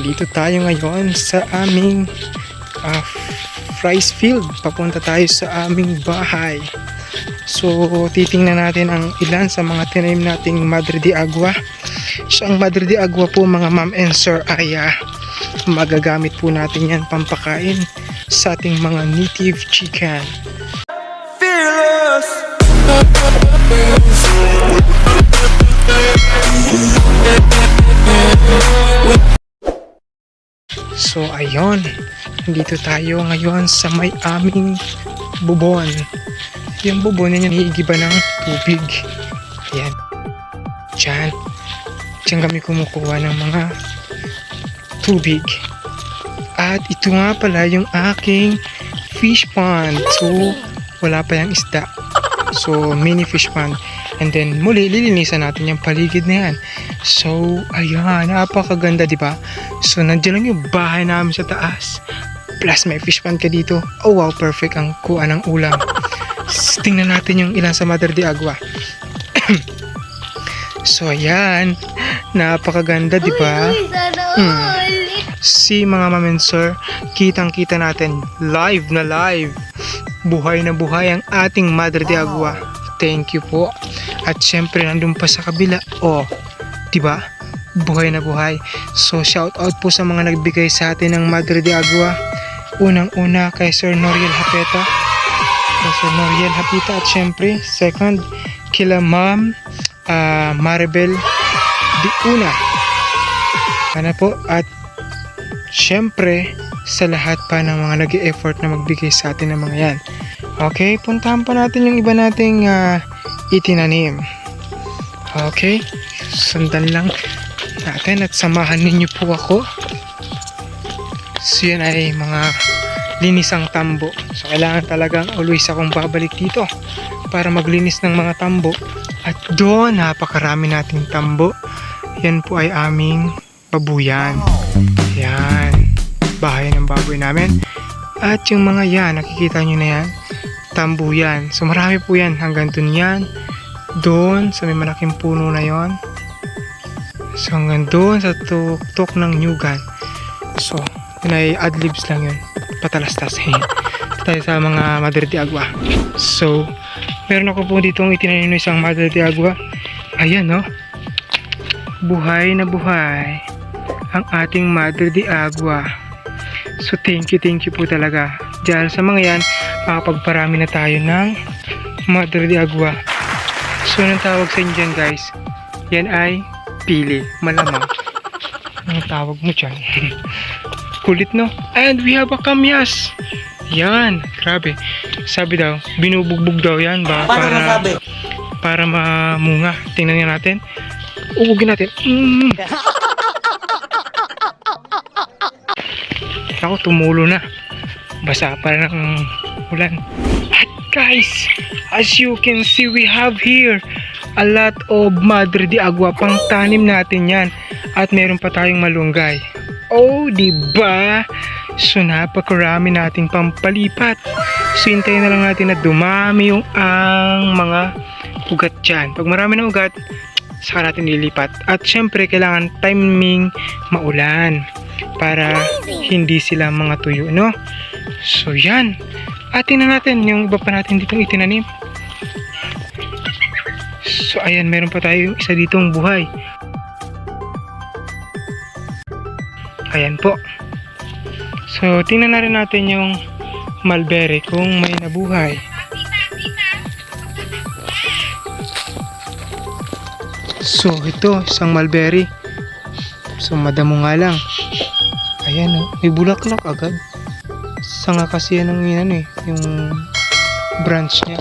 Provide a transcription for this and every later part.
Nandito tayo ngayon sa aming rice field. Papunta tayo sa aming bahay. So titingnan natin ang ilan sa mga tinanim nating Madre de Agua. So ang Madre de Agua po mga ma'am and sir ay magagamit po natin yan pampakain sa ating mga native chicken. Fearless. So ayun, dito tayo ngayon sa may aming bubon. Yung bubon niya hinihigiba ng tubig. Ayan. Diyan kami kumukuha ng mga tubig. At ito nga pala yung aking fish pond. So wala pa yung isda. So mini fish pond. And then muli lilinisan natin yung paligid na yan. So ayan, napakaganda diba? So nandiyan lang yung bahay namin sa taas. Plus may fish pond ka dito. Oh wow, perfect ang kuha ng ulam. Tingnan natin yung ilan sa Madre de Agua. So ayan, napakaganda diba? Si mga ma'am and sir, kitang kita natin live na live. Buhay na buhay ang ating Madre de Agua. Thank you po. At syempre nandun pa sa kabila. Oh, diba? Buhay na buhay. So shout out po sa mga nagbigay sa atin ng Madre de Agua. Unang-una kay Sir Noriel Hapeta. At syempre second kila Ma'am Maribel Di Una. Ano po? At syempre sa lahat pa ng mga nag-e-effort na magbigay sa atin ng mga yan. Okay, puntahan pa natin yung iba nating itinanim. Okay, sundan lang natin at samahan ninyo po ako. So yan ay mga linisang tambo. So kailangan talagang always akong babalik dito para maglinis ng mga tambo. At doon napakarami nating tambo. Yan po ay aming babuyan. Yan, bahay ng baboy namin. At yung mga yan, nakikita nyo na yan, tambo yan. So marami po yan hanggang dun yan. Doon sa may malaking puno na yon. So hanggang doon sa tuktok ng nyugan. So yun ay adlibs lang yun, patalastas. Tayo sa mga Madre de Agua. So meron ako po dito itinanim ng isang Madre de Agua. Ayan no, buhay na buhay ang ating Madre de Agua. So thank you po talaga. Dahil sa mga yan, makapagparami na tayo ng Madre de Agua. So anong tawag sa inyo dyan guys? Yan ay pili, malamang. Anong tawag mo dyan? Kulit no? And we have a kamyas. Yan, grabe. Sabi daw, binubugbog daw yan ba? Para mamunga. Tingnan nga natin. Ugugin natin. Ako, tumulo na. Basa pa ng ulan. At guys, as you can see, we have here a lot of Madre de Agua. Pang tanim natin yan. At meron pa tayong malunggay. Oh, diba? So napakarami nating pampalipat. So hintayin na lang natin na dumami yung ang mga ugat dyan. Pag marami na ugat, saka natin lilipat. At syempre kailangan timing maulan para hindi sila mga tuyo, no? So yan. At tingnan natin yung iba pa natin ditong itinanim. So ayan, meron pa tayong isa ditong buhay. Ayan po. So tingnan na rin natin yung mulberry kung may nabuhay. So ito, isang mulberry. So madamo nga lang. Ayan o, may bulaklak agad. Sanga kasi yan ang yung branch niya.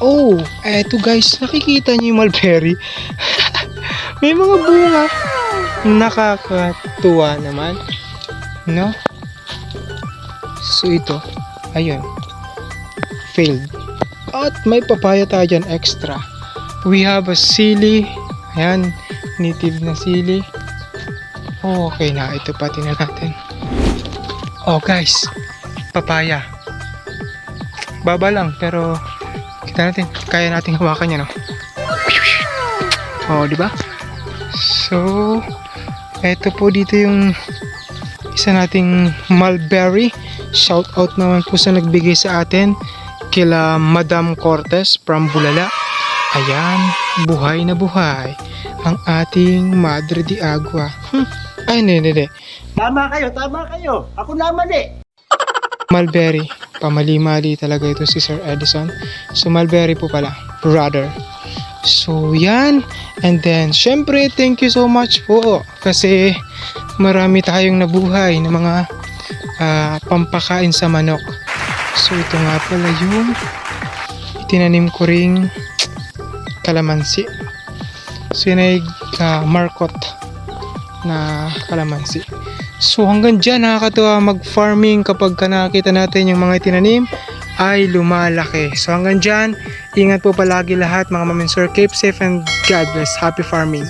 Oh, eto guys, nakikita niyo yung mulberry. May mga bunga. Nakakatuwa naman, no? So ito, ayun, failed. At may papaya tayo dyan extra. We have a sili. Ayan, native na sili. Oh, okay na, ito pa tingnan natin. Oh guys, papaya. Baba lang pero kita natin, kaya nating hawakan yan, no? Oh, di ba? So eto po dito yung isa nating mulberry. Shout out naman po sa nagbigay sa atin kila Madam Cortez from Bulala. Ayan, buhay na buhay ang ating Madre de Agua. Ay, hindi. Tama kayo. Ako naman eh. Mulberry. Pamali-mali talaga ito si Sir Edison. So, mulberry po pala. Brother. So, yan. And then, syempre, thank you so much po. Kasi, marami tayong nabuhay na mga pampakain sa manok. So, ito nga pala yung itinanim ko ring kalamansi. So, yun ay markot na kalamansi. So hanggang dyan nakakatuwa mag-farming kapag nakita natin yung mga tinanim ay lumalaki. So hanggang dyan, ingat po palagi lahat mga ma'am and sir. Keep safe and God bless. Happy farming.